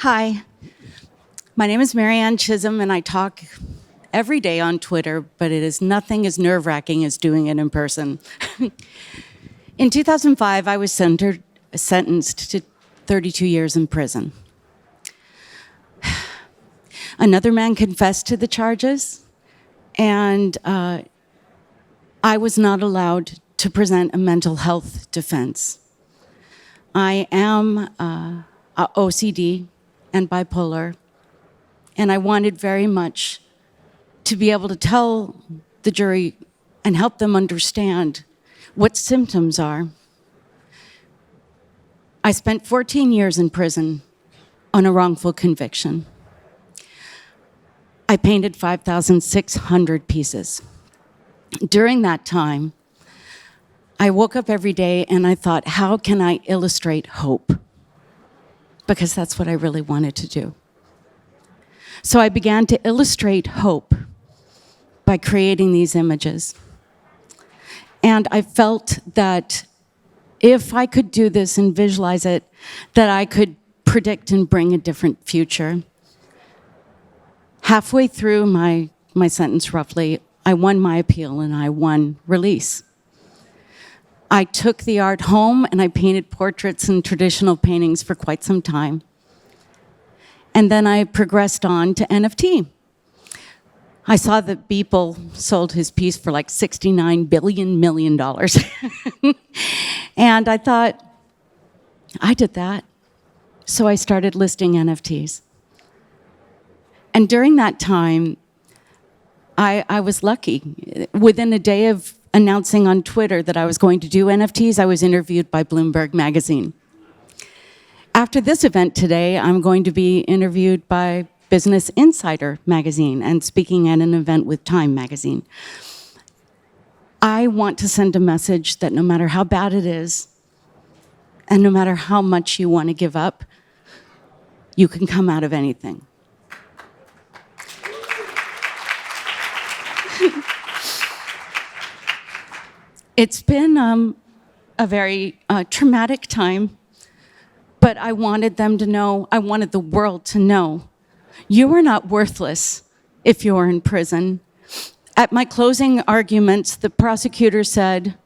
Hi, my name is Maryanne Chisholm, and I talk every day on Twitter, but it is nothing as nerve-wracking as doing it in person. In 2005, I was sentenced to 32 years in prison. Another man confessed to the charges, and I was not allowed to present a mental health defense. I am OCD and bipolar, and I wanted very much to be able to tell the jury and help them understand what symptoms are. I spent 14 years in prison on a wrongful conviction. I painted 5,600 pieces. During that time, I woke up every day and I thought, how can I illustrate hope? Because that's what I really wanted to do. So I began to illustrate hope by creating these images. And I felt that if I could do this and visualize it, that I could predict and bring a different future. Halfway through my sentence, roughly, I won my appeal and I won release. I took the art home and I painted portraits and traditional paintings for quite some time. And then I progressed on to NFT. I saw that Beeple sold his piece for like $69 billion. And I thought, I did that. So I started listing NFTs. And during that time, I was lucky. Within a day of announcing on Twitter that I was going to do NFTs, I was interviewed by Bloomberg Magazine. After this event today, I'm going to be interviewed by Business Insider magazine and speaking at an event with Time magazine. I want to send a message that no matter how bad it is, and no matter how much you want to give up, you can come out of anything. It's been a very traumatic time, but I wanted them to know, I wanted the world to know, you are not worthless if you're in prison. At my closing arguments, the prosecutor said,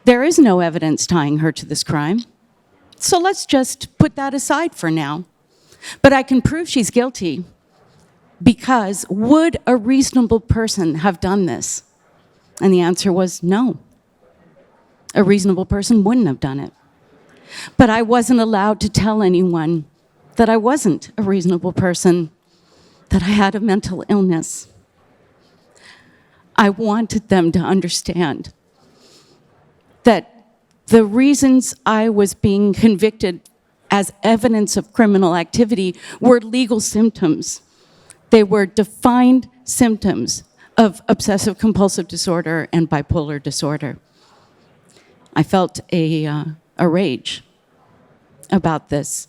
there is no evidence tying her to this crime, so let's just put that aside for now. But I can prove she's guilty, because would a reasonable person have done this? And the answer was no. A reasonable person wouldn't have done it. But I wasn't allowed to tell anyone that I wasn't a reasonable person, that I had a mental illness. I wanted them to understand that the reasons I was being convicted as evidence of criminal activity were legal symptoms. They were defined symptoms of obsessive compulsive disorder and bipolar disorder. I felt a rage about this.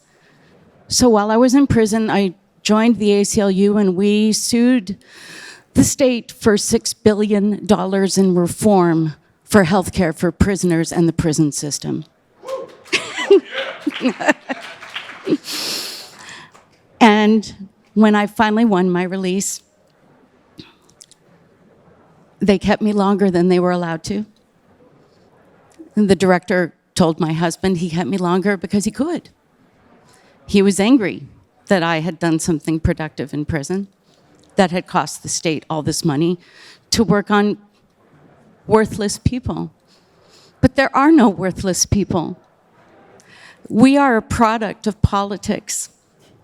So while I was in prison, I joined the ACLU and we sued the state for $6 billion in reform for healthcare for prisoners and the prison system. And when I finally won my release, they kept me longer than they were allowed to. And the director told my husband he kept me longer because he could. He was angry that I had done something productive in prison that had cost the state all this money to work on worthless people. But there are no worthless people. We are a product of politics.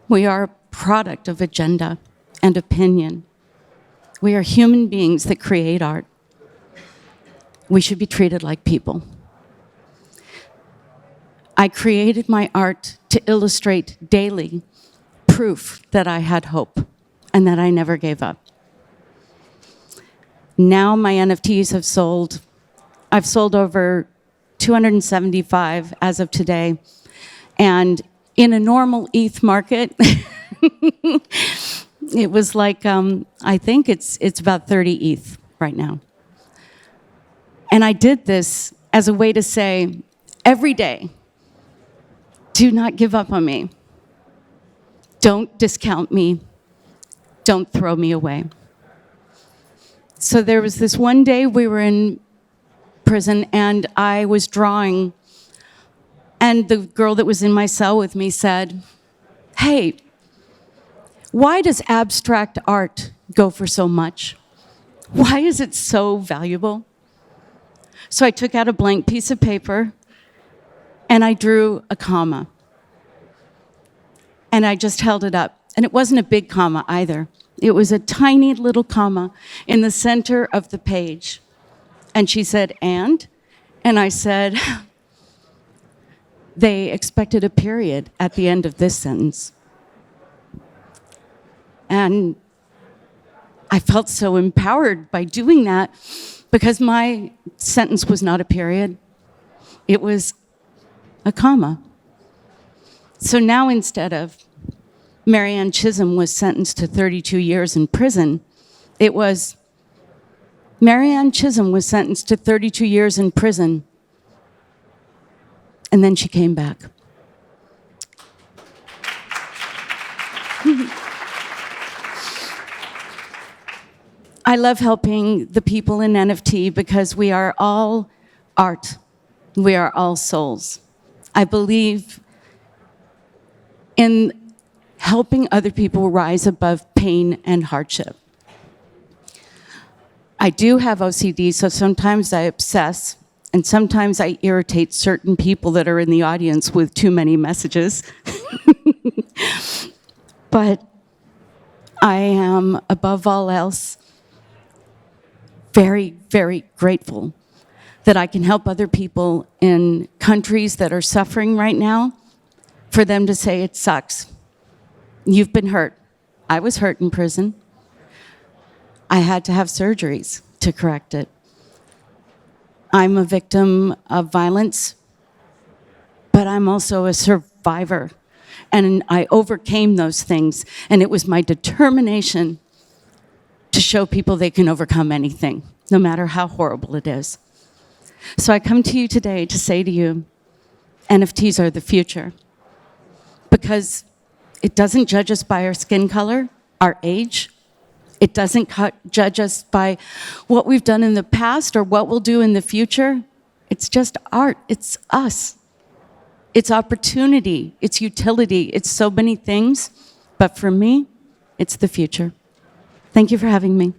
We are a product of agenda and opinion. We are human beings that create art. We should be treated like people. I created my art to illustrate daily proof that I had hope and that I never gave up. Now my NFTs have sold, I've sold over 275 as of today. And in a normal ETH market, it was like, I think it's about 30 ETH right now. And I did this as a way to say, every day, do not give up on me. Don't discount me. Don't throw me away. So there was this one day we were in prison and I was drawing, and the girl that was in my cell with me said, "Hey, why does abstract art go for so much? Why is it so valuable?" So I took out a blank piece of paper and I drew a comma. And I just held it up. And it wasn't a big comma either. It was a tiny little comma in the center of the page. And she said, "And?" And I said, "They expected a period at the end of this sentence." And I felt so empowered by doing that because my sentence was not a period. It was a comma. So now instead of Maryanne Chisholm was sentenced to 32 years in prison, it was Maryanne Chisholm was sentenced to 32 years in prison, and then she came back. I love helping the people in NFT because we are all art. We are all souls. I believe in helping other people rise above pain and hardship. I do have OCD, so sometimes I obsess, and sometimes I irritate certain people that are in the audience with too many messages. But I am, above all else, very, very grateful that I can help other people in countries that are suffering right now, for them to say, "It sucks. You've been hurt. I was hurt in prison. I had to have surgeries to correct it. I'm a victim of violence, but I'm also a survivor. And I overcame those things, and it was my determination to show people they can overcome anything, no matter how horrible it is." So I come to you today to say to you, NFTs are the future, because it doesn't judge us by our skin color, our age. It doesn't judge us by what we've done in the past or what we'll do in the future. It's just art. It's us. It's opportunity. It's utility. It's so many things. But for me, it's the future. Thank you for having me.